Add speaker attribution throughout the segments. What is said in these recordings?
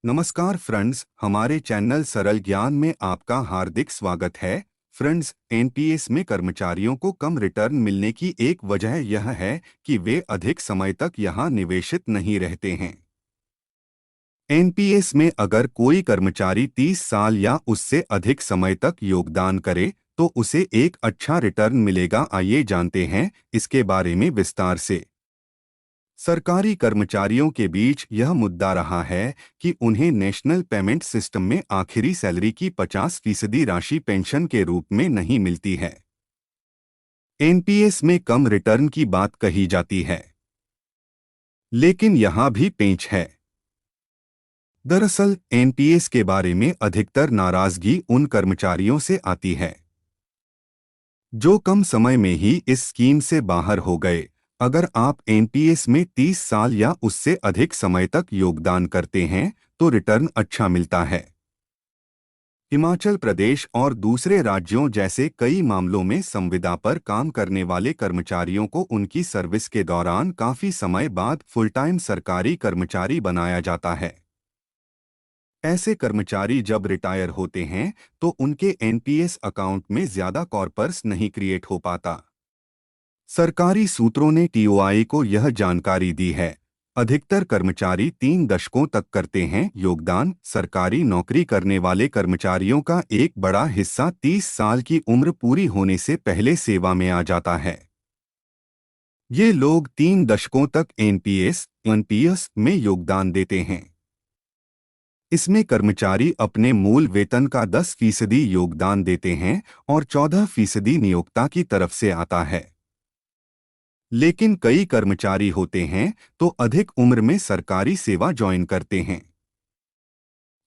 Speaker 1: नमस्कार फ्रेंड्स, हमारे चैनल सरल ज्ञान में आपका हार्दिक स्वागत है। फ्रेंड्स, एनपीएस में कर्मचारियों को कम रिटर्न मिलने की एक वजह यह है कि वे अधिक समय तक यहां निवेशित नहीं रहते हैं। एनपीएस में अगर कोई कर्मचारी 30 साल या उससे अधिक समय तक योगदान करे तो उसे एक अच्छा रिटर्न मिलेगा। आइए जानते हैं इसके बारे में विस्तार से। सरकारी कर्मचारियों के बीच यह मुद्दा रहा है कि उन्हें नेशनल पेमेंट सिस्टम में आखिरी सैलरी की 50% राशि पेंशन के रूप में नहीं मिलती है। एनपीएस में कम रिटर्न की बात कही जाती है, लेकिन यहां भी पेंच है। दरअसल एनपीएस के बारे में अधिकतर नाराजगी उन कर्मचारियों से आती है जो कम समय में ही इस स्कीम से बाहर हो गए। अगर आप एनपीएस में 30 साल या उससे अधिक समय तक योगदान करते हैं तो रिटर्न अच्छा मिलता है। हिमाचल प्रदेश और दूसरे राज्यों जैसे कई मामलों में संविदा पर काम करने वाले कर्मचारियों को उनकी सर्विस के दौरान काफी समय बाद फुल टाइम सरकारी कर्मचारी बनाया जाता है। ऐसे कर्मचारी जब रिटायर होते हैं तो उनके एनपीएस अकाउंट में ज्यादा कॉर्पस नहीं क्रिएट हो पाता। सरकारी सूत्रों ने टीओआई को यह जानकारी दी है। अधिकतर कर्मचारी 3 दशकों तक करते हैं योगदान। सरकारी नौकरी करने वाले कर्मचारियों का एक बड़ा हिस्सा 30 साल की उम्र पूरी होने से पहले सेवा में आ जाता है। ये लोग 3 दशकों तक एनपीएस में योगदान देते हैं। इसमें कर्मचारी अपने मूल वेतन का 10% योगदान देते हैं और 14% नियोक्ता की तरफ से आता है। लेकिन कई कर्मचारी होते हैं तो अधिक उम्र में सरकारी सेवा ज्वाइन करते हैं।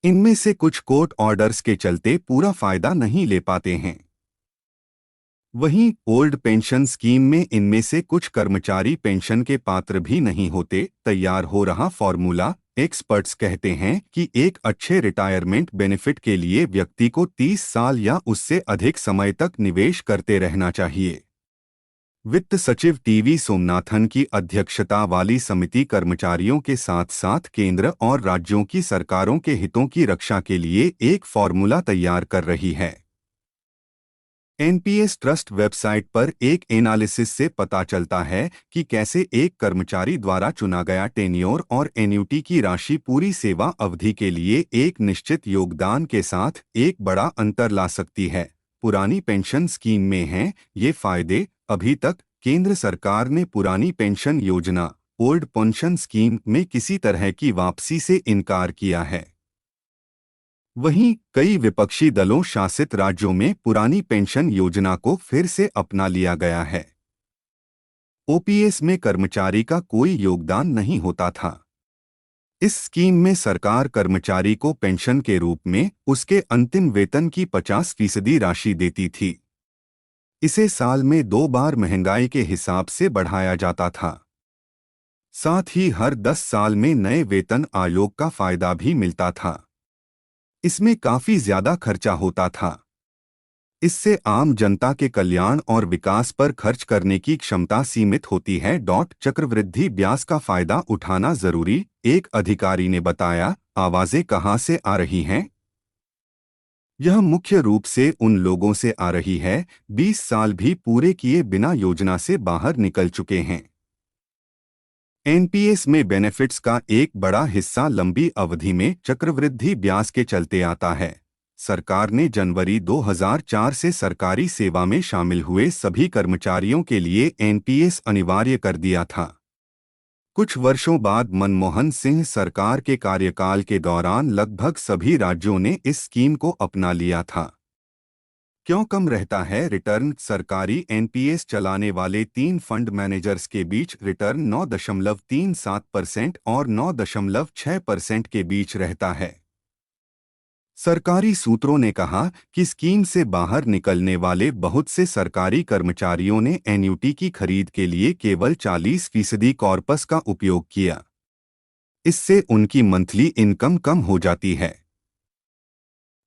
Speaker 1: इनमें से कुछ कोर्ट ऑर्डर्स के चलते पूरा फायदा नहीं ले पाते हैं। वहीं ओल्ड पेंशन स्कीम में इनमें से कुछ कर्मचारी पेंशन के पात्र भी नहीं होते। तैयार हो रहा फॉर्मूला। एक्सपर्ट्स कहते हैं कि एक अच्छे रिटायरमेंट बेनिफिट के लिए व्यक्ति को 30 साल या उससे अधिक समय तक निवेश करते रहना चाहिए। वित्त सचिव टीवी सोमनाथन की अध्यक्षता वाली समिति कर्मचारियों के साथ साथ केंद्र और राज्यों की सरकारों के हितों की रक्षा के लिए एक फॉर्मूला तैयार कर रही है। एनपीएस ट्रस्ट वेबसाइट पर एक एनालिसिस से पता चलता है कि कैसे एक कर्मचारी द्वारा चुना गया टेन्योर और एन्युटी की राशि पूरी सेवा अवधि के लिए एक निश्चित योगदान के साथ एक बड़ा अंतर ला सकती है। पुरानी पेंशन स्कीम में हैं ये फायदे। अभी तक केंद्र सरकार ने पुरानी पेंशन योजना ओल्ड पेंशन स्कीम में किसी तरह की वापसी से इनकार किया है। वहीं कई विपक्षी दलों शासित राज्यों में पुरानी पेंशन योजना को फिर से अपना लिया गया है। ओपीएस में कर्मचारी का कोई योगदान नहीं होता था। इस स्कीम में सरकार कर्मचारी को पेंशन के रूप में उसके अंतिम वेतन की 50% राशि देती थी। इसे साल में 2 बार महंगाई के हिसाब से बढ़ाया जाता था। साथ ही हर 10 साल में नए वेतन आयोग का फायदा भी मिलता था। इसमें काफी ज्यादा खर्चा होता था। इससे आम जनता के कल्याण और विकास पर खर्च करने की क्षमता सीमित होती है। चक्रवृद्धि ब्याज का फायदा उठाना जरूरी, एक अधिकारी ने बताया। आवाजें कहां से आ रही हैं? यह मुख्य रूप से उन लोगों से आ रही है 20 साल भी पूरे किए बिना योजना से बाहर निकल चुके हैं। एनपीएस में बेनिफिट्स का एक बड़ा हिस्सा लंबी अवधि में चक्रवृद्धि ब्याज के चलते आता है। सरकार ने जनवरी 2004 से सरकारी सेवा में शामिल हुए सभी कर्मचारियों के लिए एनपीएस अनिवार्य कर दिया था। कुछ वर्षों बाद मनमोहन सिंह सरकार के कार्यकाल के दौरान लगभग सभी राज्यों ने इस स्कीम को अपना लिया था। क्यों कम रहता है रिटर्न? सरकारी एनपीएस चलाने वाले 3 फंड मैनेजर्स के बीच रिटर्न 9.37% और 9.6% के बीच रहता है। सरकारी सूत्रों ने कहा कि स्कीम से बाहर निकलने वाले बहुत से सरकारी कर्मचारियों ने एन्युटी की खरीद के लिए केवल 40% कॉर्पस का उपयोग किया। इससे उनकी मंथली इनकम कम हो जाती है।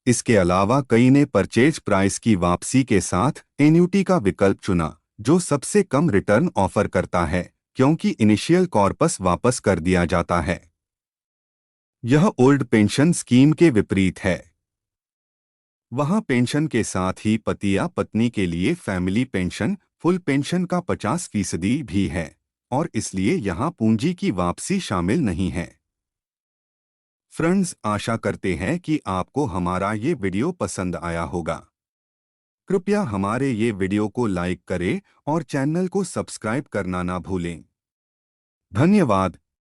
Speaker 1: इसके अलावा कई ने परचेज प्राइस की वापसी के साथ एन्युटी का विकल्प चुना, जो सबसे कम रिटर्न ऑफर करता है, क्योंकि इनिशियल कॉर्पस वापस कर दिया जाता है। यह ओल्ड पेंशन स्कीम के विपरीत है। वहां पेंशन के साथ ही पति या पत्नी के लिए फैमिली पेंशन, फुल पेंशन का 50% भी है, और इसलिए यहां पूंजी की वापसी शामिल नहीं है। फ्रेंड्स, आशा करते हैं कि आपको हमारा ये वीडियो पसंद आया होगा। कृपया हमारे ये वीडियो को लाइक करें और चैनल को सब्सक्राइब करना ना भूलें। धन्यवाद।